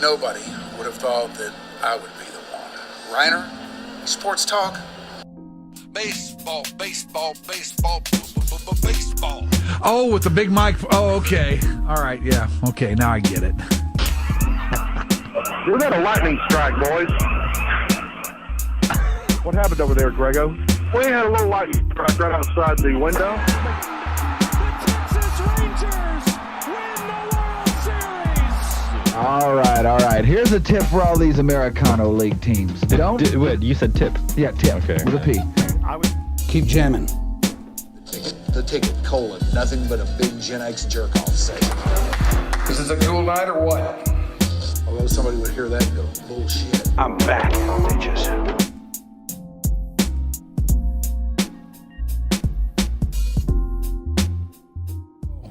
Nobody would have thought that I would be the one. Rhyner, Sports Talk. Baseball, baseball, baseball, baseball. Oh, with the big mic. Oh, okay. All right, yeah. Okay, now I get it. We got a lightning strike, boys. What happened over there, Grego? We had a little lightning strike right outside the window. All right. Here's a tip for all these Americano League teams. Wait, you said tip. Yeah, tip. Okay. With a P. Keep jamming. The ticket, colon, nothing but a big Gen X jerk-off session. Is this a cool night or what? Although somebody would hear that and go, bullshit. I'm back, bitches.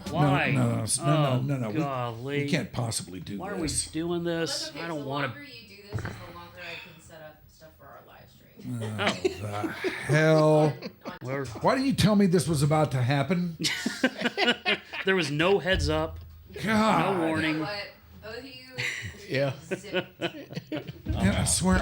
Why? No. Golly. We can't possibly do Why this. are we doing this? Okay, I don't the want longer you do this, is the longer I can set up stuff for our live stream. The hell? to. Why didn't you tell me this was about to happen? There was no heads up, God. no warning. What? Both of you. Yeah. Zip Man, I swear,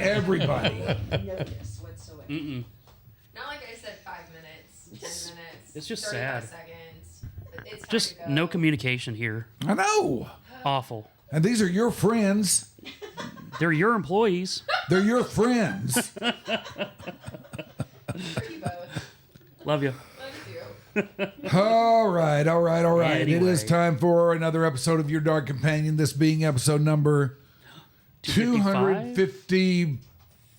everybody. no notice whatsoever. Not like I said 5 minutes, 10 minutes. It's just 35 sad. seconds. It's time Just to go. no communication here. I know. Awful. And these are your friends. They're your employees. They're your friends. For you both. Love you. Love you too. All right. It Anyway. is time for another episode of Your Dog Companion, this being episode number 255.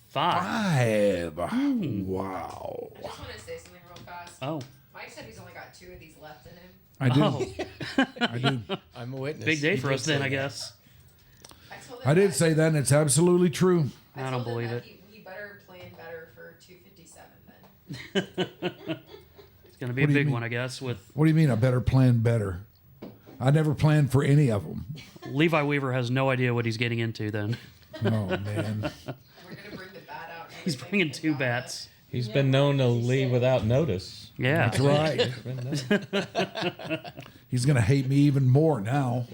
5. Wow. I just want to say something real fast. Oh. Mike said he's only got 2 of these left in him. I do. Oh. I do. I'm a witness. Big day He for did us then, say I that. guess. I told him I did that- say that, and it's absolutely true. I don't told him believe that it. He better plan better for 257 then. It's going to be What a do you big mean? one, I guess, with What do you mean I better plan better? I never planned for any of them. Levi Weaver has no idea what he's getting into then. Oh, man. We're gonna bring the bat out. and He's everything bringing and 2 not- bats. He's been known to leave without notice. Yeah. That's right. He's been known. He's going to hate me even more now.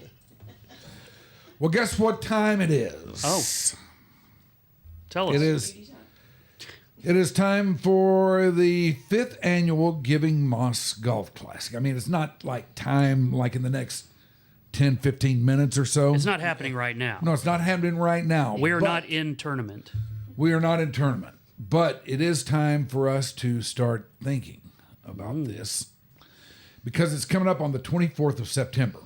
Well, guess what time it is? Oh. Tell us. It is time for the 5th annual Giving Moss Golf Classic. I mean, it's not like time like in the next 10, 15 minutes or so. It's not happening right now. No, it's not happening right now. We are but not in tournament. We are not in tournament. But it is time for us to start thinking about this because it's coming up on the 24th of September.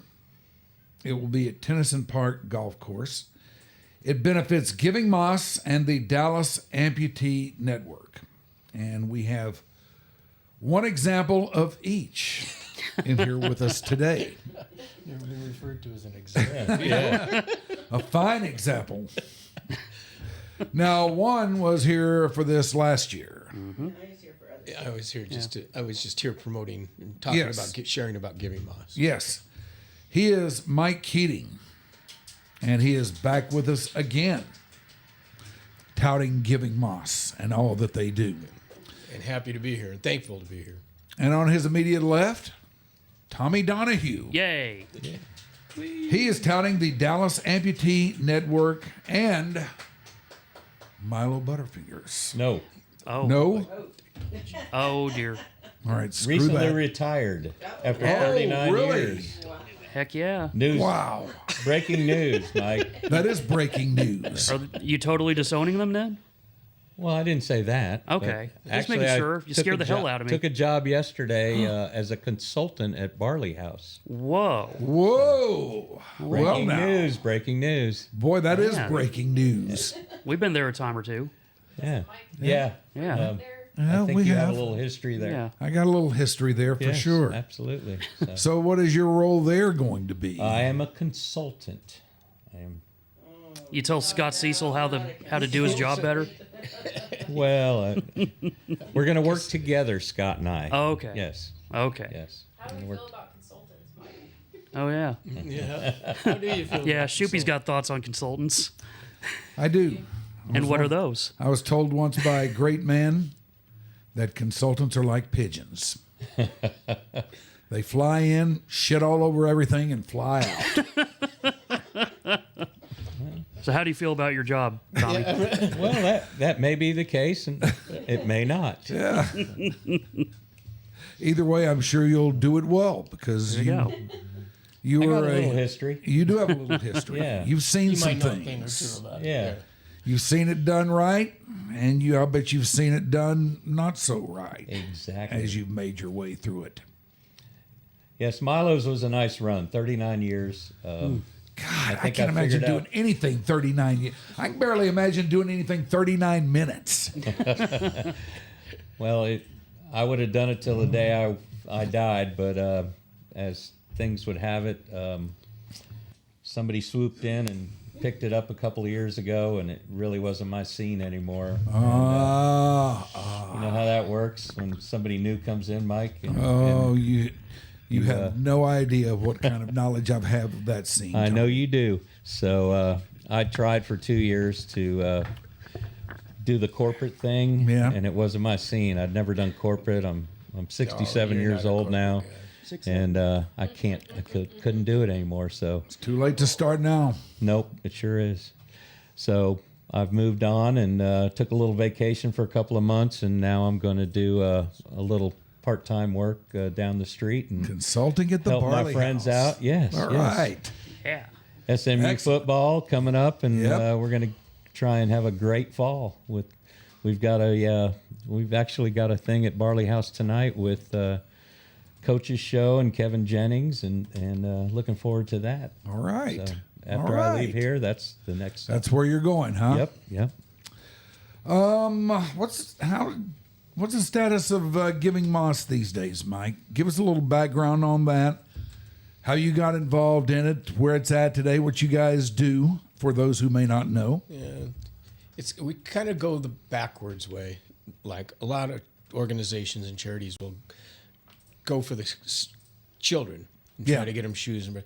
It will be at Tennyson Park Golf Course. It benefits Giving Moss and the Dallas Amputee Network. And we have one example of each in here with us today. Never been referred to as an example. Yeah. A fine example. Now, one was here for this last year. I was here I was just here promoting and talking Yes. about sharing about Giving Moss. Yes. He is Mike Keating. And he is back with us again, touting Giving Moss and all that they do. And happy to be here and thankful to be here. And on his immediate left, Tommy Donahue. Yay. He is touting the Dallas Amputee Network and Milo Butterfingers. No. Oh. No? Oh, dear. All right, screw Recently that. retired after Oh, 39 really? years. Heck yeah. News. Wow. Breaking news, Mike. That is breaking news. Are you totally disowning them then? Well, I didn't say that. Okay. but Just actually, making I sure. You took scared a the hell out of me. Took a job yesterday as a consultant at Barley House. Whoa. Whoa. Well, Breaking now. news. Breaking news. Boy, that is Man. breaking news. We've been there a time or two. Yeah. Yeah. Yeah. I Well, think we you have have. a little history there. Yeah. I got a little history there for Yes, sure. Absolutely. So what is your role there going to be? I am a consultant. I am. You tell Scott Cecil how to do his job better? Well, we're going to work together, Scott and I. Oh, okay. Yes. Okay. Yes. How do we feel about consultants, Mike? Oh, yeah. Yeah. How do you feel? Yeah, about Shoopy's got thoughts on consultants. I do. And what are those? I was told once by a great man that consultants are like pigeons. They fly in, shit all over everything, and fly out. So how do you feel about your job, Tommy? Well, that may be the case, and it may not. Yeah. Either way, I'm sure you'll do it well because There you go. you I are got a little history. You do have a little history. Yeah. You've seen You some might know a thing or things. two about it. Yeah. You've seen it done right, and I bet you've seen it done not so right. Exactly. As you've made your way through it. Yes, Milo's was a nice run, 39 years. God, I think can't I imagine figured doing out- anything 39 years. I can barely imagine doing anything 39 minutes. Well, I would have done it till the day I died, but as things would have it, somebody swooped in and picked it up a couple of years ago, and it really wasn't my scene anymore. And, you know how that works when somebody new comes in, Mike? You have no idea what kind of knowledge I've had of that scene. I know you do. So I tried for 2 years to do the corporate thing, and it wasn't my scene. I'd never done corporate. I'm 67 years old now, and I couldn't do it anymore. So It's too late to start now. nope, it sure is. So I've moved on and took a little vacation for a couple of months, and now I'm going to do a little part-time work down the street and Consulting at the help Barley my friends House. out. Yes, All yes. right. Yeah. SMU Excellent. football coming up, and Yep. we're going to try and have a great fall. We've actually got a thing at Barley House tonight with Coach's Show and Kevin Jennings, and looking forward to that. All right. So after All I leave right. here, that's the next. That's where you're going, huh? Yep. What's the status of Giving Moss these days, Mike? Give us a little background on that. How you got involved in it, where it's at today, what you guys do for those who may not know. Yeah, we kind of go the backwards way. Like a lot of organizations and charities will go for the children and try Yeah. to get them shoes, but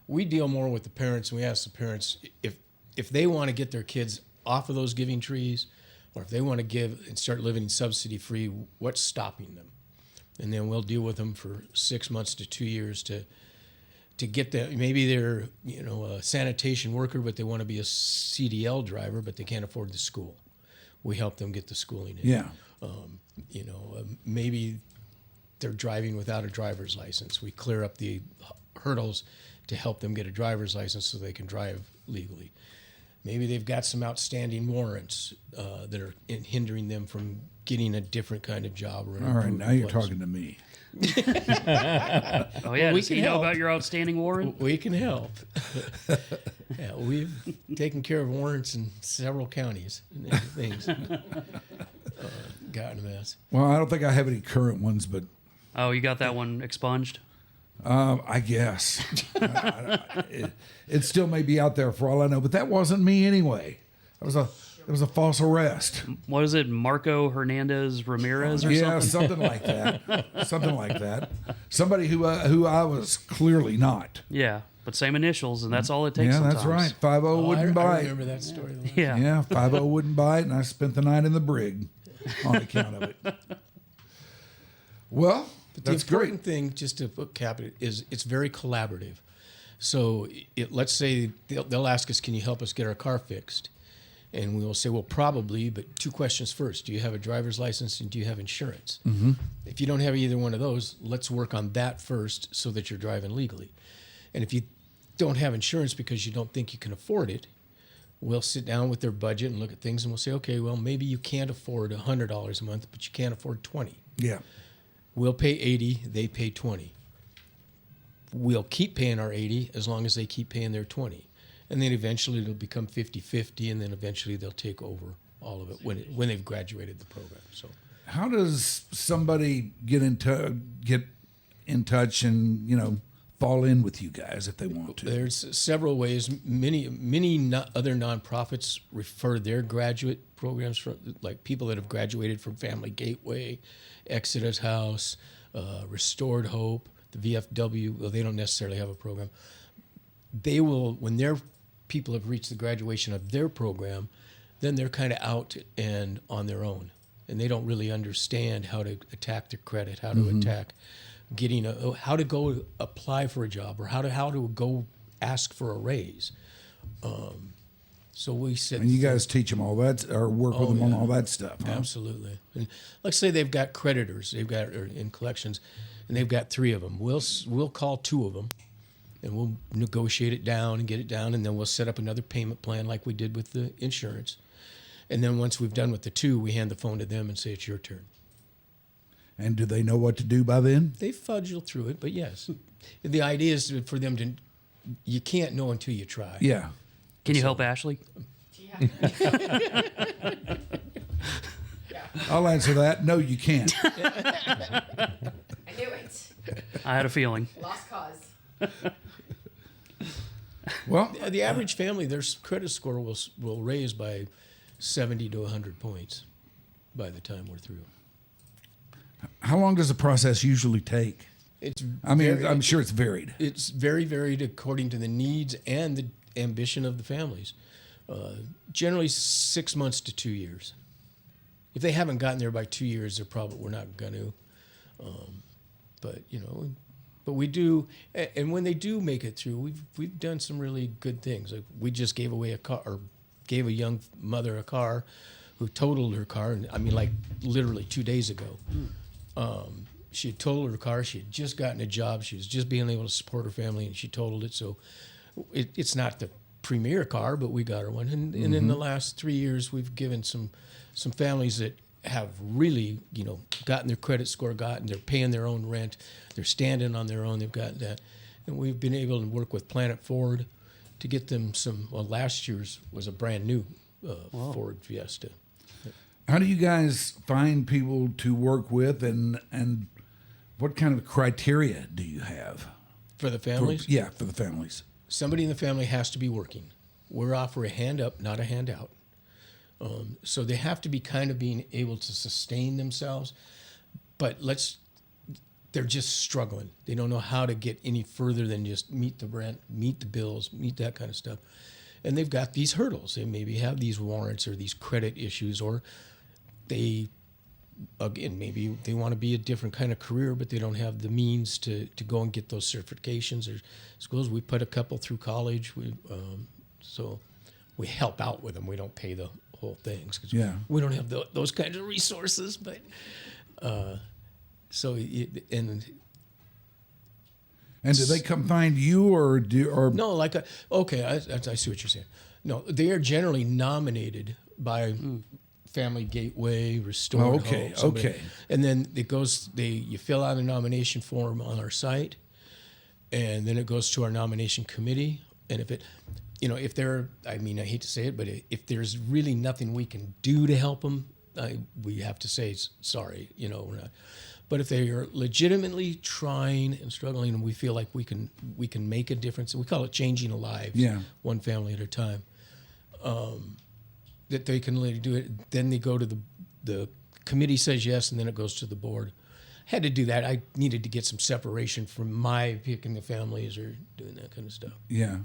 we deal more with the parents, and we ask the parents if they want to get their kids off of those giving trees, or if they want to give and start living subsidy free, what's stopping them? And then we'll deal with them for 6 months to 2 years to get them. Maybe they're a sanitation worker, but they want to be a CDL driver, but they can't afford the school. We help them get the schooling in. Yeah. Maybe they're driving without a driver's license. We clear up the hurdles to help them get a driver's license so they can drive legally. Maybe they've got some outstanding warrants that are hindering them from getting a different kind of job. Or an All right, improved now you're place. talking to me. Oh yeah. we Does he can know help. about your outstanding warrant? We can help. Yeah, we've taken care of warrants in several counties and things. Got in a mess. Well, I don't think I have any current ones, but Oh, you got that one expunged? I guess. It still may be out there for all I know, but that wasn't me anyway. It was a false arrest. What is it, Marco Hernandez Ramirez or Yeah, something? something like that. Something like that. Somebody who I was clearly not. Yeah, but same initials, and that's all it takes. Yeah, that's sometimes. right. 50 wouldn't I bite. remember that story. Yeah. Yeah, 50 wouldn't bite, and I spent the night in the brig on account of it. Well, But that's the great. important thing, just to put cap it, is it's very collaborative. So let's say they'll ask us, can you help us get our car fixed? And we will say, well, probably, but 2 questions first. Do you have a driver's license and do you have insurance? Mm-hmm. If you don't have either one of those, let's work on that first so that you're driving legally. And if you don't have insurance because you don't think you can afford it, we'll sit down with their budget and look at things and we'll say, okay, well, maybe you can't afford $100 a month, but you can't afford $20. Yeah. We'll pay $80, they pay $20. We'll keep paying our $80 as long as they keep paying their $20. And then eventually it'll become 50-50, and then eventually they'll take over all of it when they've graduated the program. So How does somebody get in touch and fall in with you guys if they want to? there's several ways. Many other nonprofits refer their graduate programs from, like people that have graduated from Family Gateway, Exodus House, Restored Hope, the VFW. Well, they don't necessarily have a program. They will, when their people have reached the graduation of their program, then they're kind of out and on their own, and they don't really understand how to attack their credit, how to attack getting how to go apply for a job, or how to go ask for a raise. So we sit. And you guys teach them all that, or work with them on all that stuff. Huh? Absolutely. And let's say they've got creditors, they've got or in collections, and they've got 3 of them. We'll call 2 of them, and we'll negotiate it down and get it down, and then we'll set up another payment plan like we did with the insurance. And then once we've done with the 2, we hand the phone to them and say it's your turn. And do they know what to do by then? They fudge through it, but yes, the idea is for them to. You can't know until you try. Yeah. Can you help Ashley? Yeah. I'll answer that. No, you can't. I knew it. I had a feeling. Lost cause. Well, The average family, their credit score will raise by 70 to 100 points by the time we're through. how long does the process usually take? I'm sure it's varied. It's very varied according to the needs and the ambition of the families. Generally 6 months to 2 years. If they haven't gotten there by 2 years, we're not going to. But we do, and when they do make it through, we've done some really good things. Like we just gave away a car, or gave a young mother a car, who totaled her car, and I mean like literally 2 days ago. She had totaled her car. She had just gotten a job. She was just being able to support her family, and she totaled it. So it's not the premier car, but we got her one. And in the last 3 years, we've given some families that have really, gotten their credit score, they're paying their own rent, they're standing on their own, they've got that. And we've been able to work with Planet Ford to get them last year's was a brand new Ford Fiesta. How do you guys find people to work with, and what kind of criteria do you have? For the families? For the families. Somebody in the family has to be working. We're offer a hand up, not a handout. So they have to be kind of being able to sustain themselves, but they're just struggling. They don't know how to get any further than just meet the rent, meet the bills, meet that kind of stuff. And they've got these hurdles. They maybe have these warrants or these credit issues, or maybe they want to be a different kind of career, but they don't have the means to go and get those certifications or schools. We put a couple through college. So we help out with them. We don't pay the whole things because we don't have those kinds of resources. But And do they come find you, or no? I see what you're saying. No, they are generally nominated by Family Gateway, Restored Hope, somebody. And then you fill out a nomination form on our site, and then it goes to our nomination committee. And if I hate to say it, but if there's really nothing we can do to help them, we have to say sorry. We're not. But if they are legitimately trying and struggling, and we feel like we can make a difference, we call it changing lives, one family at a time. That they can really do it. Then they go to the committee says yes, and then it goes to the board. I had to do that. I needed to get some separation from my picking the families or doing that kind of stuff. Yeah.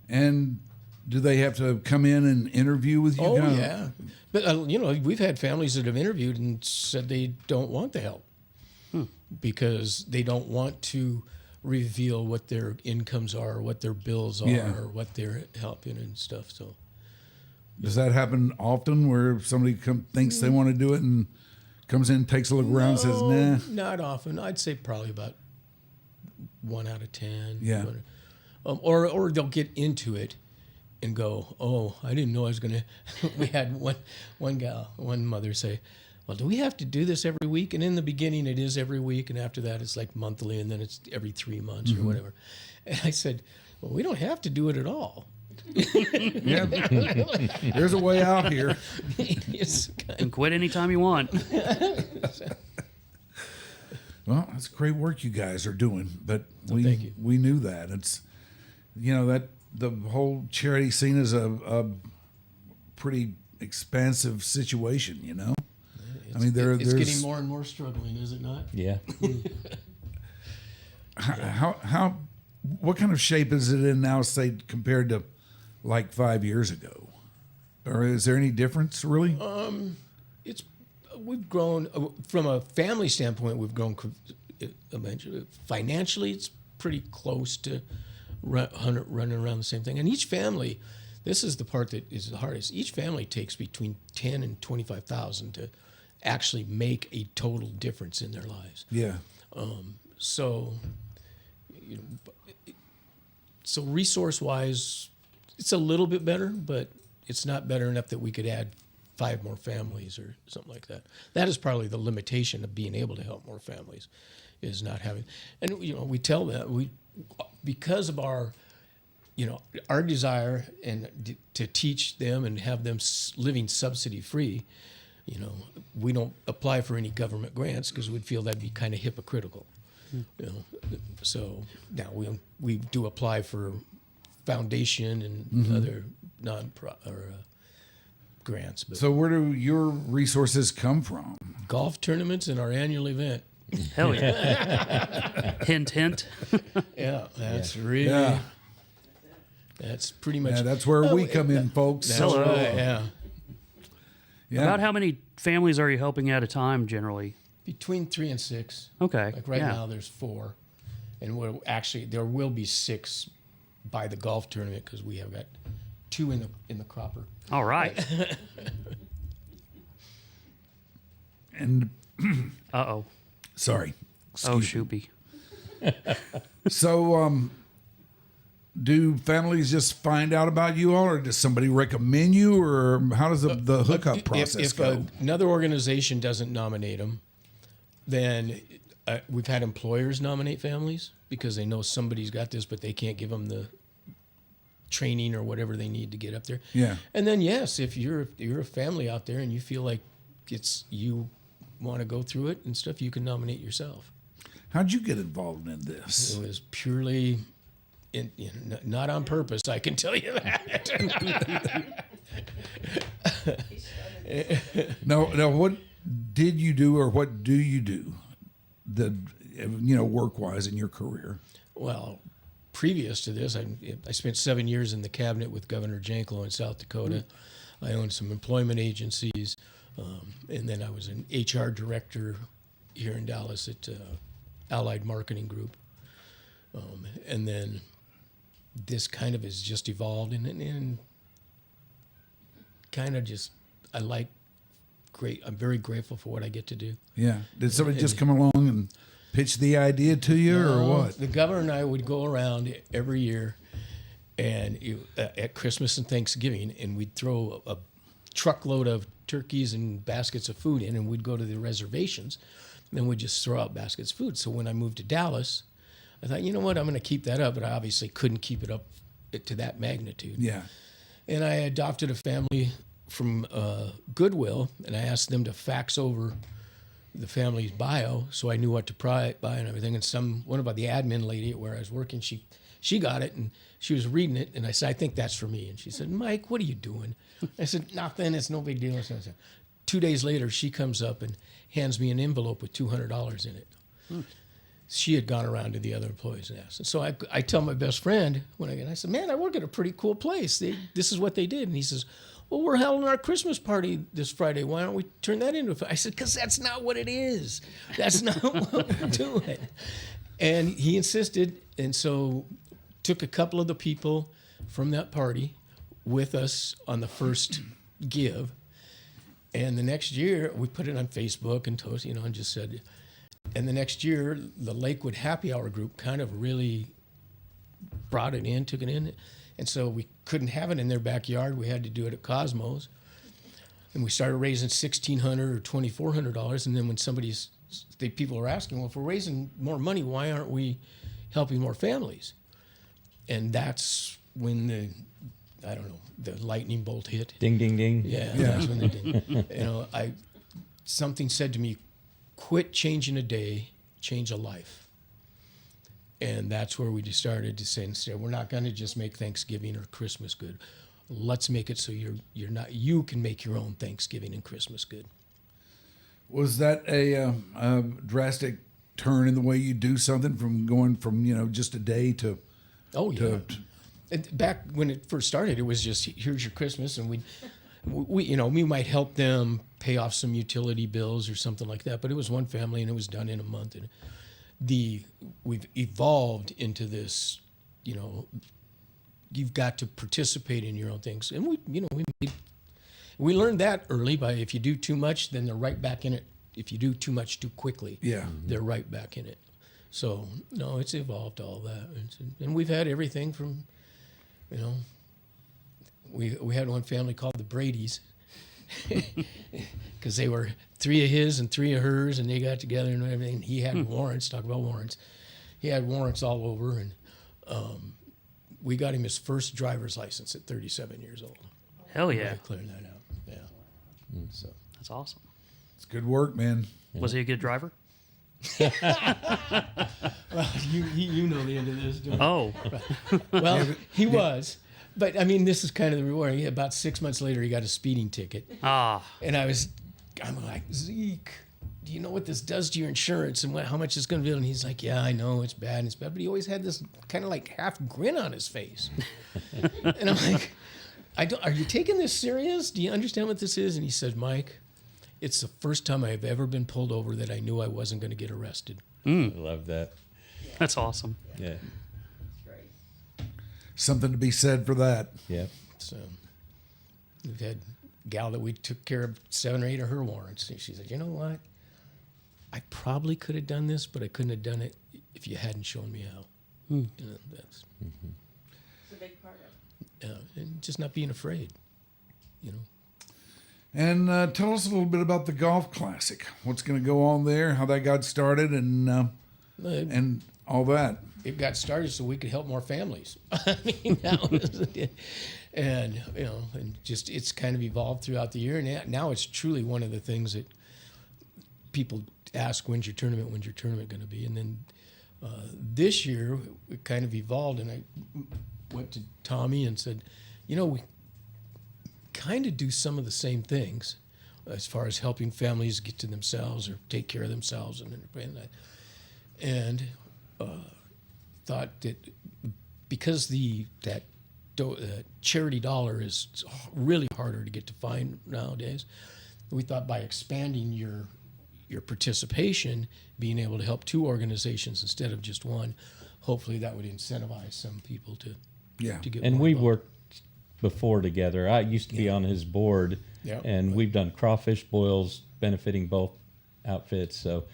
And do they have to come in and interview with you? Oh, yeah. But, we've had families that have interviewed and said they don't want the help because they don't want to reveal what their incomes are, what their bills are, or what they're helping and stuff. So, does that happen often where somebody thinks they want to do it and comes in, takes a look around, and says, nah? Not often. I'd say probably about 1 out of 10. Yeah. Or they'll get into it and go, oh, I didn't know I was going to. We had one mother say, well, do we have to do this every week? And in the beginning, it is every week. And after that, it's like monthly. And then it's every 3 months or whatever. And I said, well, we don't have to do it at all. Yeah. There's a way out here. And quit anytime you want. Well, that's great work you guys are doing. But thank you. We knew that. It's, that the whole charity scene is a pretty expansive situation, It's getting more and more struggling, is it not? Yeah. What kind of shape is it in now, say, compared to like 5 years ago? Or is there any difference, really? We've grown from a family standpoint. We've grown financially. It's pretty close to running around the same thing. And each family, This is the part that is the hardest. Each family takes between 10 and 25,000 to actually make a total difference in their lives. Yeah. So, so resource-wise, it's a little bit better, but it's not better enough that we could add 5 more families or something like that. That is probably the limitation of being able to help more families, is not having. And we tell them because of our desire and to teach them and have them living subsidy-free. We don't apply for any government grants because we'd feel that'd be kind of hypocritical. So now we do apply for foundation and other grants. But So where do your resources come from? golf tournaments and our annual event. Hell yeah. Hint, hint. Yeah, that's really. Yeah. That's pretty much. Yeah, that's where we come in, folks. That's Hello. right, yeah. Yeah. About how many families are you helping at a time generally? Between 3 and 6. Okay. Like right yeah. now, there's 4, and there will be 6 by the golf tournament because we have got 2 in the cropper. All right. And Uh-oh. sorry. Oh, Excuse me. shoopy. So, do families just find out about you all, or does somebody recommend you, or how does the hookup process if go? another organization doesn't nominate them, then we've had employers nominate families because they know somebody's got this, but they can't give them the training or whatever they need to get up there. Yeah. And then yes, if you're a family out there and you feel like you want to go through it and stuff, you can nominate yourself. How'd you get involved in this? It was purely, not on purpose. I can tell you that. Now, what did you do, or what do you do, work-wise in your career? Well, previous to this, I spent 7 years in the cabinet with Governor Janklow in South Dakota. I owned some employment agencies, and then I was an HR director here in Dallas at Allied Marketing Group. And then this kind of has just evolved, and kind of just, I'm very grateful for what I get to do. Yeah. Did somebody just come along and pitch the idea to you, or what? The governor and I would go around every year and at Christmas and Thanksgiving, and we'd throw a truckload of turkeys and baskets of food in, and we'd go to the reservations, and then we'd just throw out baskets of food. So when I moved to Dallas, I thought, you know what, I'm going to keep that up, but I obviously couldn't keep it up to that magnitude. Yeah. And I adopted a family from Goodwill, and I asked them to fax over the family's bio so I knew what to buy and everything. And one about the admin lady at where I was working, she got it, and she was reading it, and I said, I think that's for me. And she said, Mike, what are you doing? I said, nothing, it's no big deal. So 2 days later, she comes up and hands me an envelope with $200 in it. She had gone around to the other employees and asked. And so I tell my best friend I said, man, I work at a pretty cool place. This is what they did. And he says, well, we're having our Christmas party this Friday. Why don't we turn that into I said, because that's not what it is. That's not what we're doing. And he insisted, and so took a couple of the people from that party with us on the first give. And the next year, we put it on Facebook and told, and just said, and the next year, the Lakewood Happy Hour group kind of really brought it in, took it in. And so we couldn't have it in their backyard. We had to do it at Cosmos. And we started raising $1,600 or $2,400. And then when people were asking, well, if we're raising more money, why aren't we helping more families? And that's when the lightning bolt hit. Ding, ding, ding. Yeah. That's when it did. Something said to me, quit changing a day, change a life. And that's where we just started to say, instead, we're not going to just make Thanksgiving or Christmas good. Let's make it so you can make your own Thanksgiving and Christmas good. Was that a drastic turn in the way you do something, from going from just a day to? Oh yeah. Back when it first started, it was just, here's your Christmas, and we might help them pay off some utility bills or something like that. But it was one family, and it was done in a month. And we've evolved into this, you've got to participate in your own things. And we learned that early by if you do too much, then they're right back in it. If you do too much too quickly, they're right back in it. So no, it's evolved all that, and we've had everything from, we had one family called the Bradys, because they were 3 of his and 3 of hers, and they got together and everything. He had warrants. Talk about warrants. He had warrants all over, and we got him his first driver's license at 37 years old. Hell yeah. Clearing that out. Yeah. So That's awesome. It's good work, man. Was he a good driver? well, you know the end of this, don't you? Oh. Well, he was. But, I mean, this is kind of the reward. About 6 months later, he got a speeding ticket. Ah. And I'm like, Zeke, do you know what this does to your insurance and how much it's going to be? And he's like, yeah, I know, it's bad. But he always had this kind of like half grin on his face. And I'm like, are you taking this serious? Do you understand what this is? And he said, Mike, it's the first time I've ever been pulled over that I knew I wasn't going to get arrested. I love that. That's awesome. Yeah. Something to be said for that. Yeah. So we've had a gal that we took care of 7 or 8 of her warrants. And she said, you know what? I probably could have done this, but I couldn't have done it if you hadn't shown me how. That's It's a big part of it. and just not being afraid, And tell us a little bit about the golf classic. What's going to go on there? How that got started, and all that. It got started so we could help more families. I mean, that was it. And and just it's kind of evolved throughout the year. And now it's truly one of the things that people ask, when's your tournament going to be? And then this year it kind of evolved, and I went to Tommy and said, we kind of do some of the same things as far as helping families get to themselves or take care of themselves and thought that because that charity dollar is really harder to get to find nowadays, we thought by expanding your participation, being able to help 2 organizations instead of just one, hopefully that would incentivize some people to get And more we've involved. worked before together. I used to be on his board, and we've done crawfish boils benefiting both outfits. So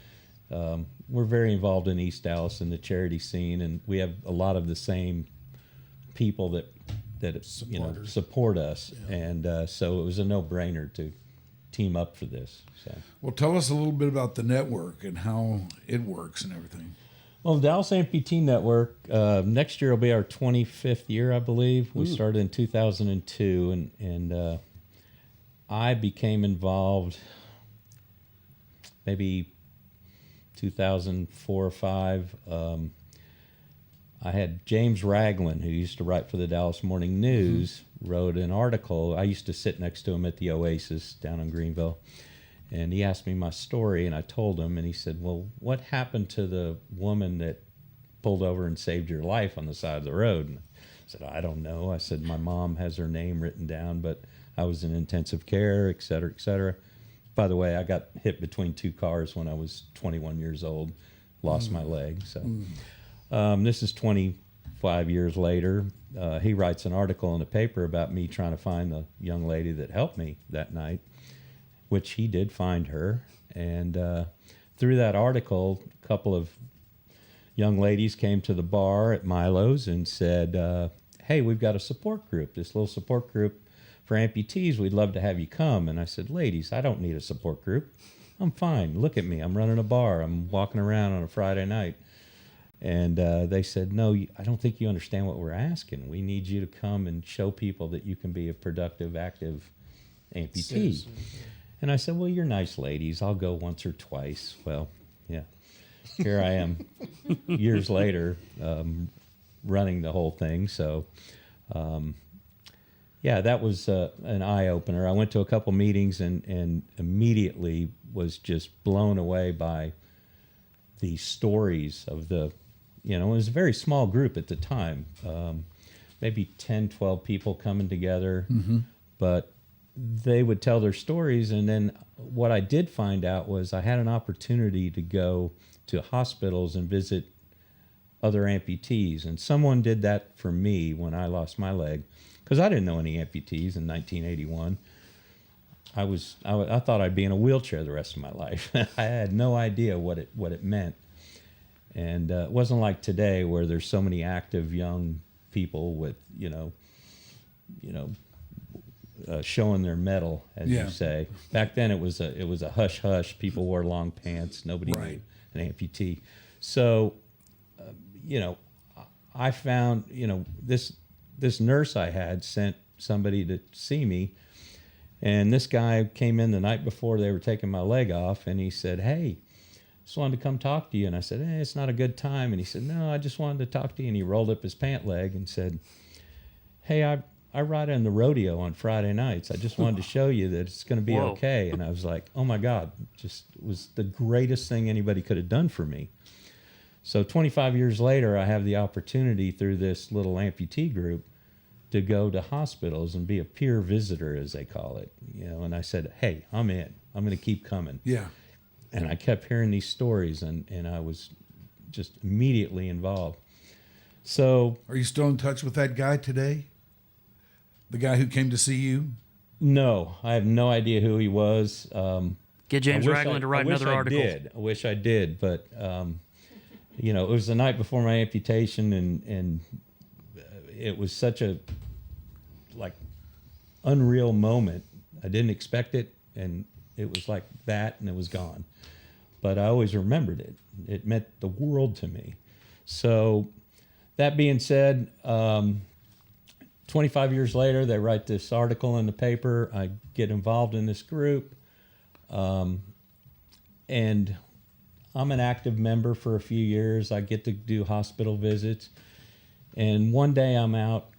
we're very involved in East Dallas and the charity scene, and we have a lot of the same people that support us. And so it was a no-brainer to team up for this. So. Well, tell us a little bit about the network and how it works and everything. Well, the Dallas Amputee Network, next year will be our 25th year, I believe. We started in 2002, and I became involved maybe 2004 or 5. I had James Ragland, who used to write for the Dallas Morning News, wrote an article. I used to sit next to him at the Oasis down in Greenville. And he asked me my story, and I told him, and he said, well, what happened to the woman that pulled over and saved your life on the side of the road? And I said, I don't know. I said, my mom has her name written down, but I was in intensive care, et cetera, et cetera. By the way, I got hit between 2 cars when I was 21 years old, lost my leg. So this is 25 years later. He writes an article in the paper about me trying to find the young lady that helped me that night, which he did find her. And through that article, a couple of young ladies came to the bar at Milo's and said, hey, we've got a support group, this little support group for amputees. We'd love to have you come. And I said, ladies, I don't need a support group. I'm fine. Look at me. I'm running a bar. I'm walking around on a Friday night. And they said, no, I don't think you understand what we're asking. We need you to come and show people that you can be a productive, active amputee. And I said, well, you're nice ladies. I'll go once or twice. Well, yeah. Here I am years later running the whole thing. So, that was an eye-opener. I went to a couple meetings and immediately was just blown away by the stories of the, it was a very small group at the time, maybe 10, 12 people coming together. But they would tell their stories, and then what I did find out was I had an opportunity to go to hospitals and visit other amputees. And someone did that for me when I lost my leg, because I didn't know any amputees in 1981. I thought I'd be in a wheelchair the rest of my life. I had no idea what it meant. And it wasn't like today where there's so many active young people with, showing their mettle, as you say. Back then it was a hush hush. People wore long pants. Nobody knew an amputee. So, I found, this nurse I had sent somebody to see me, and this guy came in the night before they were taking my leg off, and he said, "Hey, just wanted to come talk to you." And I said, "Hey, it's not a good time." And he said, "No, I just wanted to talk to you." And he rolled up his pant leg and said, "Hey, I ride in the rodeo on Friday nights. I just wanted to show you that it's going to be okay." And I was like, oh my God, it was the greatest thing anybody could have done for me. So 25 years later, I have the opportunity through this little amputee group to go to hospitals and be a peer visitor, as they call it. And I said, "Hey, I'm in. I'm going to keep coming." Yeah. And I kept hearing these stories, and I was just immediately involved. So, are you still in touch with that guy today? The guy who came to see you? No, I have no idea who he was. Get James Ragland to write another article. I wish I did, but it was the night before my amputation, and it was such a unreal moment. I didn't expect it, and it was like that, and it was gone. But I always remembered it. It meant the world to me. So, that being said, 25 years later, they write this article in the paper. I get involved in this group, and I'm an active member for a few years. I get to do hospital visits, and one day I'm out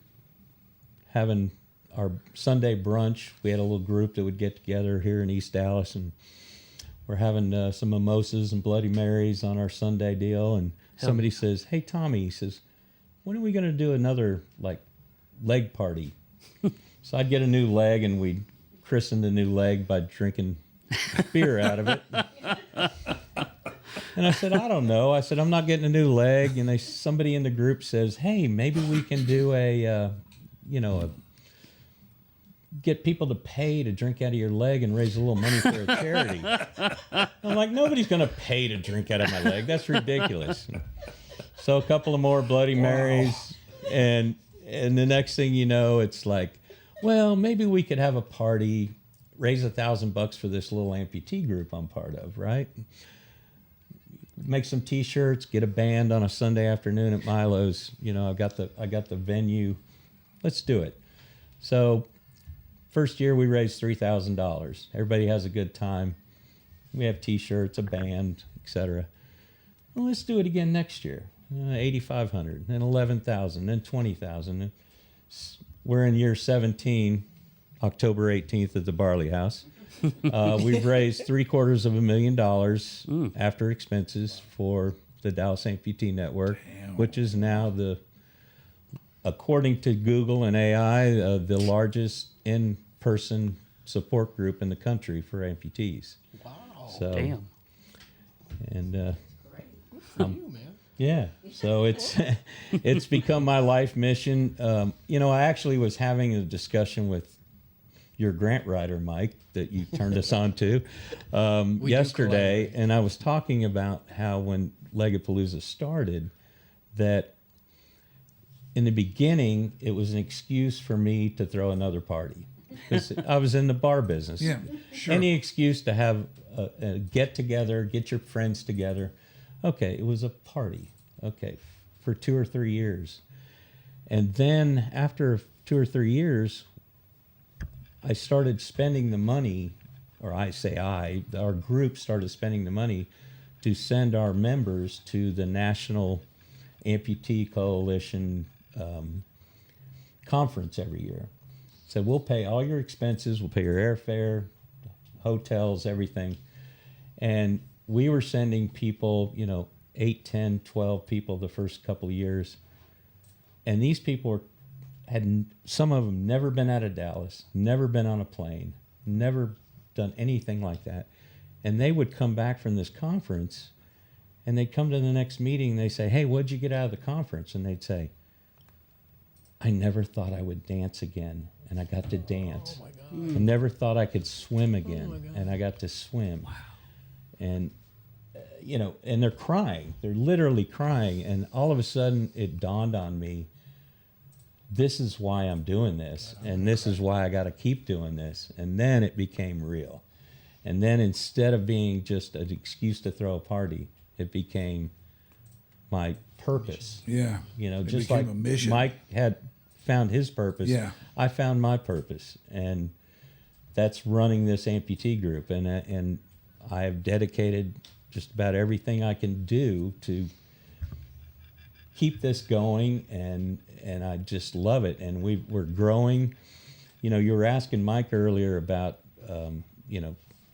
having our Sunday brunch. We had a little group that would get together here in East Dallas, and we're having some mimosas and Bloody Marys on our Sunday deal. And somebody says, "Hey, Tommy," he says, "when are we going to do another leg party?" So I'd get a new leg, and we'd christen the new leg by drinking beer out of it. And I said, "I don't know." I said, "I'm not getting a new leg." And somebody in the group says, "Hey, maybe we can do get people to pay to drink out of your leg and raise a little money for a charity." I'm like, nobody's going to pay to drink out of my leg. That's ridiculous. So a couple of more Bloody Marys, and the next thing you know, it's like, well, maybe we could have a party, raise $1,000 for this little amputee group I'm part of, right? Make some T-shirts, get a band on a Sunday afternoon at Milo's. I got the venue. Let's do it. So, first year we raised $3,000. Everybody has a good time. We have T-shirts, a band, etc. Well, let's do it again next year. $8,500, then $11,000, then $20,000. We're in year 17, October 18th at the Barley House. We've raised $750,000 after expenses for the Dallas Amputee Network, which is now according to Google and AI, the largest in-person support group in the country for amputees. Wow. So, damn. And Good for you, man. yeah, so it's become my life mission. I actually was having a discussion with your grant writer, Mike, that you turned us on to yesterday, and I was talking about how when Legapalooza started, that in the beginning it was an excuse for me to throw another party. 'Cause I was in the bar business. Yeah, sure. Any excuse to have a get together, get your friends together. Okay, it was a party. Okay, for 2 or 3 years. And then after 2 or 3 years, I started spending the money, or our group started spending the money to send our members to the National Amputee Coalition conference every year. So we'll pay all your expenses, we'll pay your airfare, hotels, everything. And we were sending people, 8, 10, 12 people the first couple of years. And these people some of them never been out of Dallas, never been on a plane, never done anything like that. And they would come back from this conference And they'd come to the next meeting and they say, hey, what'd you get out of the conference? And they'd say, I never thought I would dance again, and I got to dance. Oh my God. I never thought I could swim again, and I got to swim. Wow. And, and they're crying. They're literally crying. And all of a sudden, it dawned on me, this is why I'm doing this, and this is why I got to keep doing this. And then it became real. And then instead of being just an excuse to throw a party, it became my purpose. Yeah. Just like Mike had found his purpose, I found my purpose. And that's running this amputee group. And I have dedicated just about everything I can do to keep this going, and I just love it. And we're growing. You were asking Mike earlier about,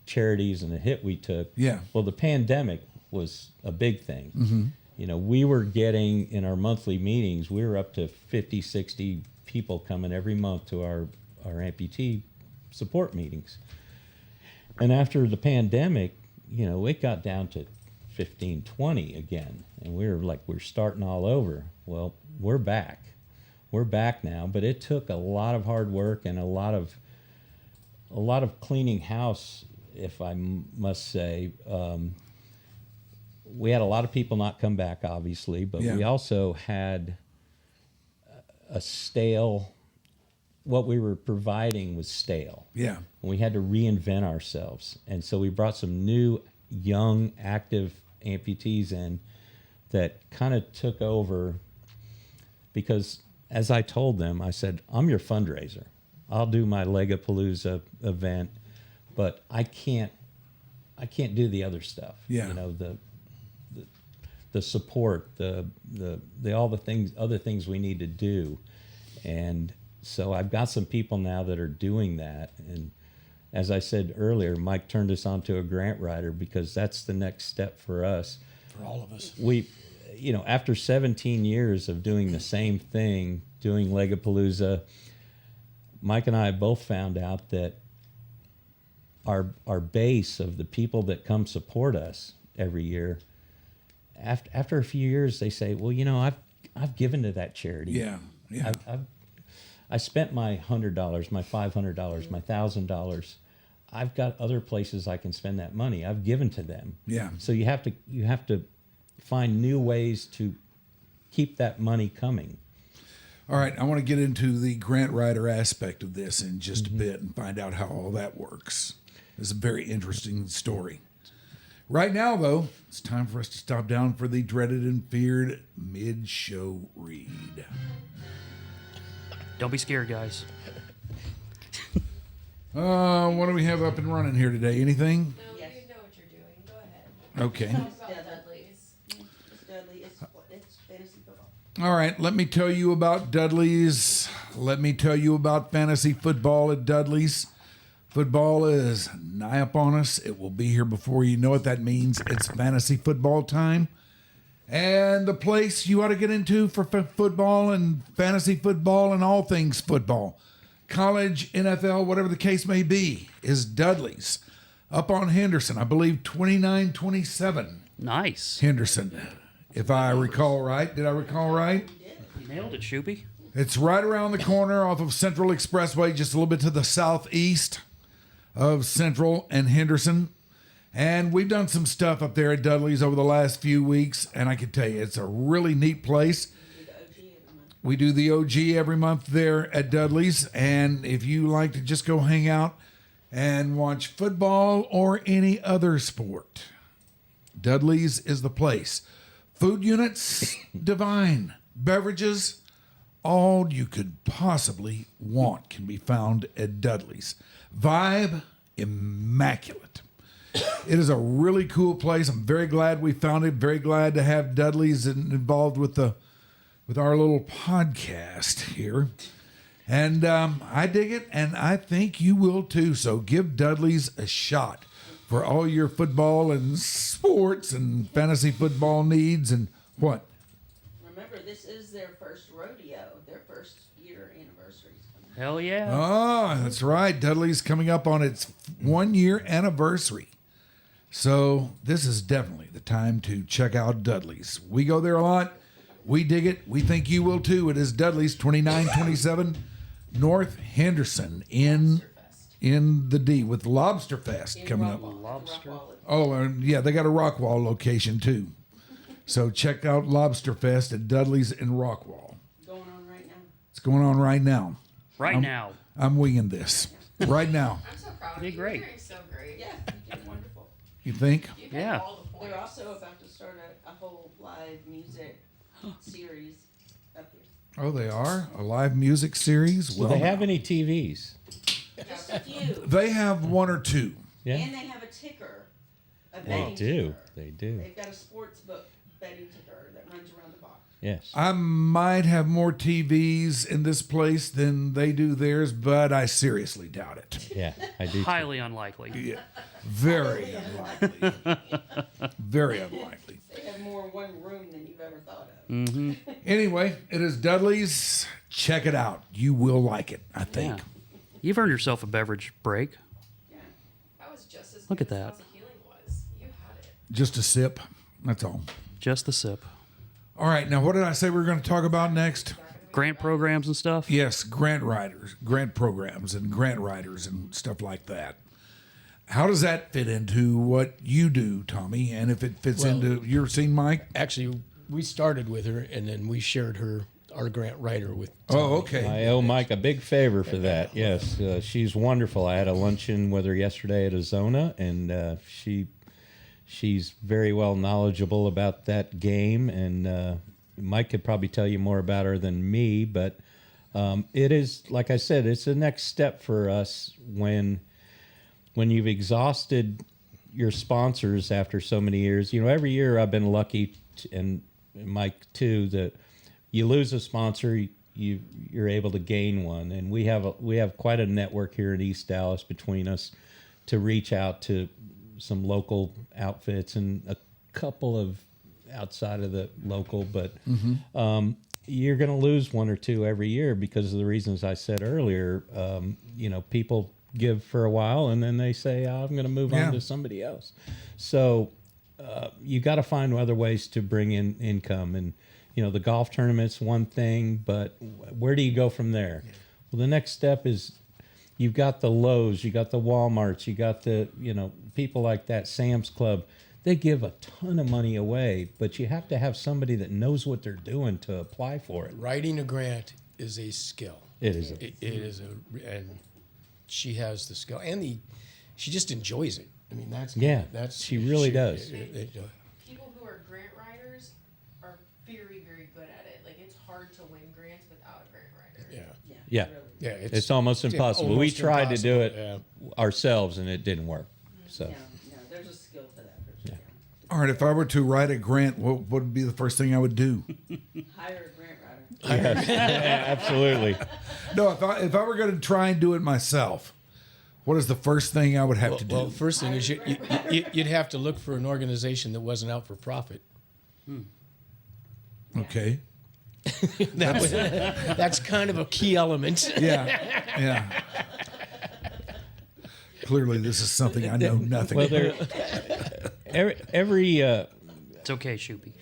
charities and the hit we took. Yeah. Well, the pandemic was a big thing. Mm-hmm. We were getting, in our monthly meetings, we were up to 50, 60 people coming every month to our amputee support meetings. And after the pandemic, it got down to 15, 20 again. And we're starting all over. Well, we're back. We're back now, but it took a lot of hard work and a lot of cleaning house, if I must say. We had a lot of people not come back, obviously, but we also had a stale, what we were providing was stale. Yeah. And we had to reinvent ourselves. And so we brought some new, young, active amputees in that kind of took over, because as I told them, I said, I'm your fundraiser. I'll do my Legapalooza event, but I can't do the other stuff. Yeah. The support, the all the things, other things we need to do. And so I've got some people now that are doing that. And as I said earlier, Mike turned us on to a grant writer, because that's the next step for us. For all of us. We, after 17 years of doing the same thing, doing Legapalooza, Mike and I both found out that our base of the people that come support us every year, after a few years, they say, well, I've given to that charity. Yeah. Yeah. I spent my $100, my $500, my $1,000. I've got other places I can spend that money. I've given to them. Yeah. So you have to find new ways to keep that money coming. All right, I want to get into the grant writer aspect of this in just a bit and find out how all that works. It's a very interesting story. Right now, though, it's time for us to stop down for the dreaded and feared mid-show read. Don't be scared, guys. What do we have up and running here today? Anything? No, you know what you're doing. Go ahead. Okay. Talk about Dudley's. It's fantasy football. All right, let me tell you about Dudley's. Let me tell you about fantasy football at Dudley's. Football is nigh upon us. It will be here before you know it. That means it's fantasy football time. And the place you ought to get into for football and fantasy football and all things football, college, NFL, whatever the case may be, is Dudley's. Up on Henderson, I believe 2927. Nice. Henderson, if I recall right. Did I recall right? You nailed it, Shoopy. It's right around the corner off of Central Expressway, just a little bit to the southeast of Central and Henderson. And we've done some stuff up there at Dudley's over the last few weeks, and I can tell you, it's a really neat place. We do the OG every month there at Dudley's, and if you like to just go hang out and watch football or any other sport, Dudley's is the place. Food units, divine. Beverages, all you could possibly want can be found at Dudley's. Vibe, immaculate. It is a really cool place. I'm very glad we found it. Very glad to have Dudley's involved with our little podcast here. And I dig it, and I think you will too. So give Dudley's a shot for all your football and sports and fantasy football needs and what? Remember, this is their first rodeo. Their first year anniversary is coming. Hell yeah. Oh, that's right. Dudley's coming up on its 1 year anniversary. So this is definitely the time to check out Dudley's. We go there a lot. We dig it. We think you will too. It is Dudley's, 2927 North Henderson in the D with Lobster Fest coming up. Lobster. Oh, and yeah, they got a Rockwall location too. So check out Lobster Fest at Dudley's in Rockwall. Going on right now. It's going on right now. Right now. I'm winging this right now. I'm so proud of You you. did great. You're doing so great. Yeah, you did wonderful. You think? You've hit Yeah. all the points. They're also about to start a whole live music series up here. Oh, they are a live music series. Do Well, they have any TVs? Just a few. They have one or two. Yeah, And they have a ticker. A they betting do. ticker. They do. They've got a sports book betting ticker that runs around the box. Yes. I might have more TVs in this place than they do theirs, but I seriously doubt it. Yeah, I do. too. Highly unlikely. Yeah, very unlikely. Very unlikely. They have more in one room than you've ever thought of. Mm-hmm. Anyway, it is Dudley's. Check it out. You will like it, I think. Yeah. You've earned yourself a beverage break. Yeah. That was just as Look good at as that. House of Healing was. You had it. Just a sip. That's all. Just the sip. All right. Now, what did I say we were going to talk about next? Grant programs and stuff. Yes, grant writers, grant programs, and grant writers and stuff like that. How does that fit into what you do, Tommy? And if it fits into your scene, Mike? Actually, we started with her, and then we shared our grant writer with. Oh, okay. I owe Mike a big favor for that. Yes, she's wonderful. I had a luncheon with her yesterday at Azona, and she's very well knowledgeable about that game. And Mike could probably tell you more about her than me, but it is, like I said, it's the next step for us when you've exhausted your sponsors after so many years. You know, every year I've been lucky, and Mike too, that you lose a sponsor, you're able to gain one, and we have quite a network here in East Dallas between us to reach out to some local outfits and a couple of outside of the local, but you're going to lose one or two every year because of the reasons I said earlier. You know, people give for a while and then they say, I'm going to move on to somebody else. So you got to find other ways to bring in income. And, you know, the golf tournament's one thing, but where do you go from there? Yeah. Well, the next step is you've got the Lowe's, you got the Walmarts, you got the, you know, people like that, Sam's Club. They give a ton of money away, but you have to have somebody that knows what they're doing to apply for it. Writing a grant is a skill. It is. It is and she has the skill, and she just enjoys it. I mean, she really does. People who are grant writers are very, very good at it. Like, it's hard to win grants without a grant writer. Yeah. Yeah, It's almost impossible. We almost tried to do impossible, it ourselves, and it didn't work. So. No, there's a skill to that for sure. All right, if I were to write a grant, what would be the first thing I would do? Hire a grant writer. Yes. Yeah, absolutely. No, if I were going to try and do it myself, what is the first thing I would have to do? Well, first thing is you'd have to look for an organization that wasn't out for profit. Okay. That's kind of a key element. Yeah. Clearly, this is something I know nothing Well, about. every It's okay, Shoopy.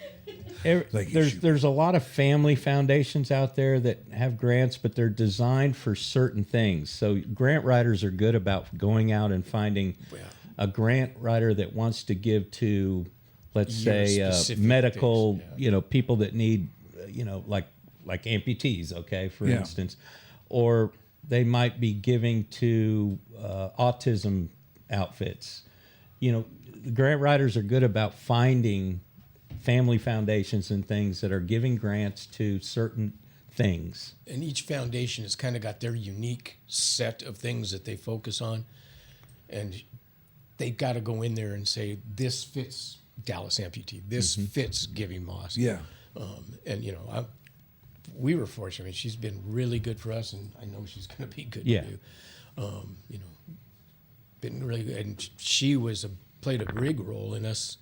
there's a lot of family foundations out there that have grants, but they're designed for certain things. So grant writers are good about going out and finding a grant writer that wants to give to, let's say, medical, you know, people that need, you know, like amputees, okay, for instance, or they might be giving to autism outfits. You know, the grant writers are good about finding family foundations and things that are giving grants to certain things. And each foundation has kind of got their unique set of things that they focus on. And they've got to go in there and say, this fits Dallas Amputee. This fits Giving Moss. Yeah. And, you know, we were fortunate. I mean, she's been really good for us, and I know she's going to be good for you. You know, been really good. And she played a big role in us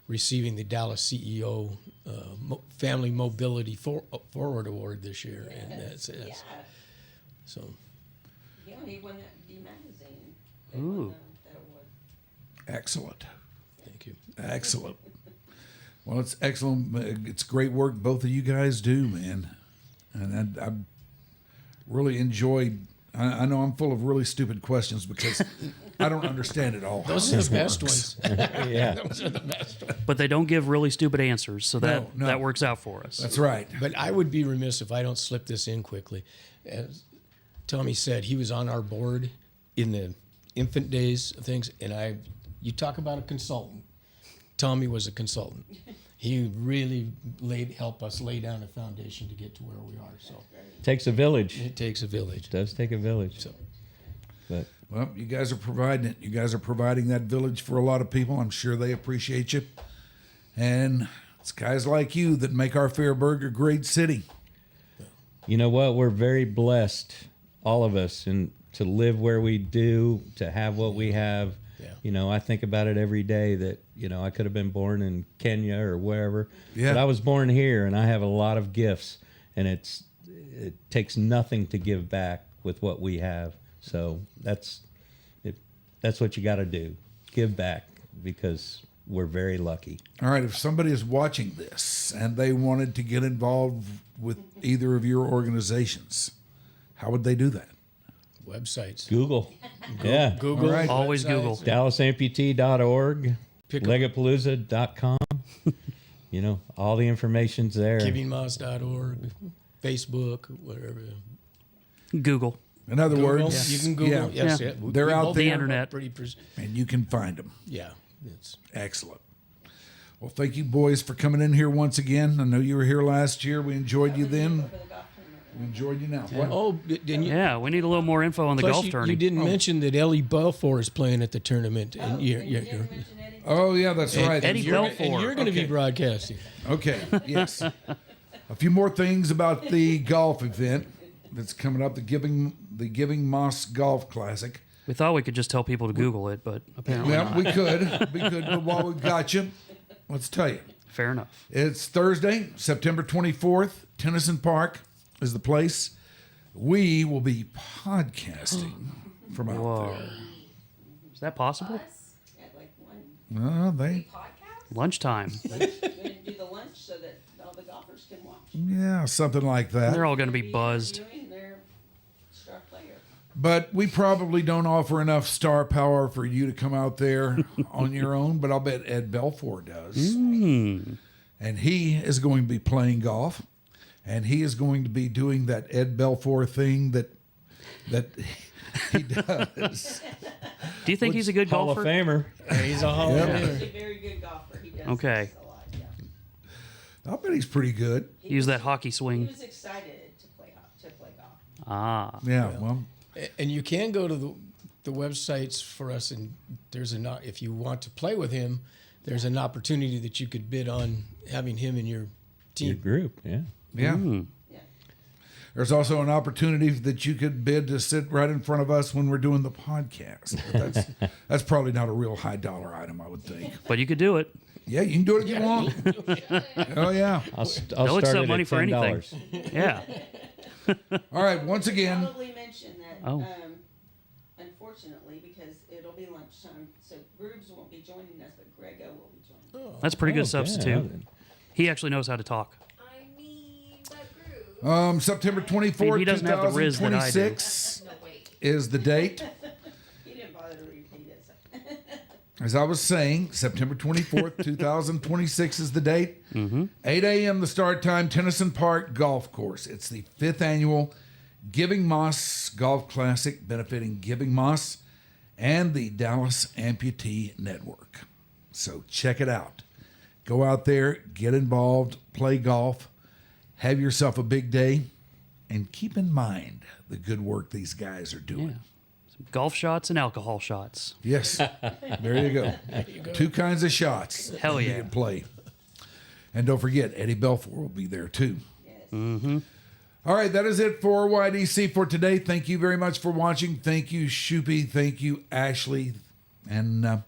receiving the Dallas CEO Family Mobility Forward Award this year. Yes, And that's so. Yeah, he won that D magazine. Ooh. That award. Excellent. Thank you. Excellent. Well, it's excellent. It's great work both of you guys do, man. And I really enjoyed. I know I'm full of really stupid questions because I don't understand it all. Those are the best ones. Yeah. Those are the best ones. But they don't give really stupid answers, so that No. that works out for us. That's right. But I would be remiss if I don't slip this in quickly. As Tommy said, he was on our board in the infant days of things, and you talk about a consultant. Tommy was a consultant. He really helped us lay down a foundation to get to where we are. So Takes a village. it takes a village. It does take a village. So But Well, you guys are providing it. You guys are providing that village for a lot of people. I'm sure they appreciate you. And it's guys like you that make our Fairburg a great city. you know what? We're very blessed, all of us, and to live where we do, to have what we have. Yeah. You know, I think about it every day that, you know, I could have been born in Kenya or wherever. Yeah. But I was born here, and I have a lot of gifts, and it takes nothing to give back with what we have. So that's what you got to do. Give back, because we're very lucky. All right, if somebody is watching this and they wanted to get involved with either of your organizations, how would they do that? websites. Google. Yeah. Google. All right. Always Google. DallasAmputee.org, Pick up- Legapalooza.com. You know, all the information's there. GivingMoss.org, Facebook, whatever. Google. In other Google. words, You can Google. yeah, Yes, Yeah. yeah. They're out both there. The are internet. Pretty and you can find them. yeah. It's Excellent. Well, thank you, boys, for coming in here once again. I know you were here last year. We enjoyed you then. We enjoyed you now. What? oh, didn't you? Yeah, we need a little more info on the Plus, golf you tourney. didn't mention that Ellie Belfour is playing at the tournament, and you're Oh, yeah, that's right. Eddie you're, Belfour. and you're going to Okay. be broadcasting. Okay, yes. A few more things about the golf event that's coming up, the Giving Moss Golf Classic. We thought we could just tell people to Google it, but apparently Yeah, not. we could, but while we got you, let's tell you. Fair enough. It's Thursday, September 24th. Tennyson Park is the place. We will be podcasting from out Whoa. Is that possible? At like one there. They, podcast, Lunchtime. we're gonna do the lunch so that all the golfers can watch. yeah, something like that. They're all going to be buzzed. Interviewing their star player. But we probably don't offer enough star power for you to come out there on your own, but I'll bet Ed Belfour does. And he is going to be playing golf, and he is going to be doing that Ed Belfour thing that he does. Do you think he's a good Hall golfer? of Famer. He's a Hall of Yeah. Famer. He's a very good golfer. He does Okay. this a lot. Yeah. I'll bet he's pretty good. Use that hockey He swing. was excited to play golf. Ah. Yeah, well, And you can go to the websites for us, and if you want to play with him, there's an opportunity that you could bid on having him in your Your team. group, yeah. yeah. Yeah. There's also an opportunity that you could bid to sit right in front of us when we're doing the podcast. But that's probably not a real high dollar item, I would think. But you could do it. Yeah, you can do it if you want. Oh yeah. I'll They'll start accept it money at for anything. $10. Yeah. All right. Once again, Probably mention that. Oh. Unfortunately, because it'll be lunchtime, so Rubes won't be joining us, but Grego will be joining. That's a pretty good Okay. substitute. He actually knows how to talk. I mean, but Groove. September I mean, 24th, he doesn't have the riz that I do. 2026 No, wait. is the date. He didn't bother to repeat it. So. As I was saying, September 24th, 2026 is the date. 8 a.m. the start time, Tennyson Park Golf Course. It's the 5th annual Giving Moss Golf Classic, benefiting Giving Moss and the Dallas Amputee Network. So check it out. Go out there, get involved, play golf, have yourself a big day, and keep in mind the good work these guys are doing. Yeah. Some golf shots and alcohol shots. Yes. There you go. Two kinds of shots. Hell you yeah. can play. And don't forget, Eddie Belfour will be there too. Yes. All right, that is it for YDC for today. Thank you very much for watching. Thank you, Shoopy. Thank you, Ashley. And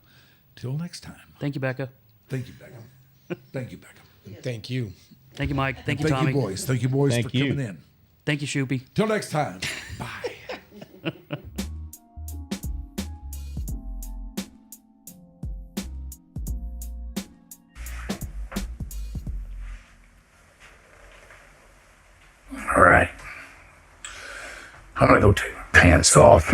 till next time. Thank you, Becca. Thank you, Beckham. Thank you, Beckham. Thank you. Thank you, Mike. Thank you, Thank Tommy. you, boys. Thank you, boys, Thank for you. coming in. Thank you, Shoopy. Till next time. Bye. I'm gonna go take my pants off.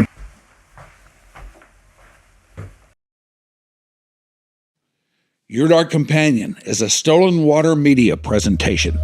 Your Dark Companion is a Stolen Water Media presentation.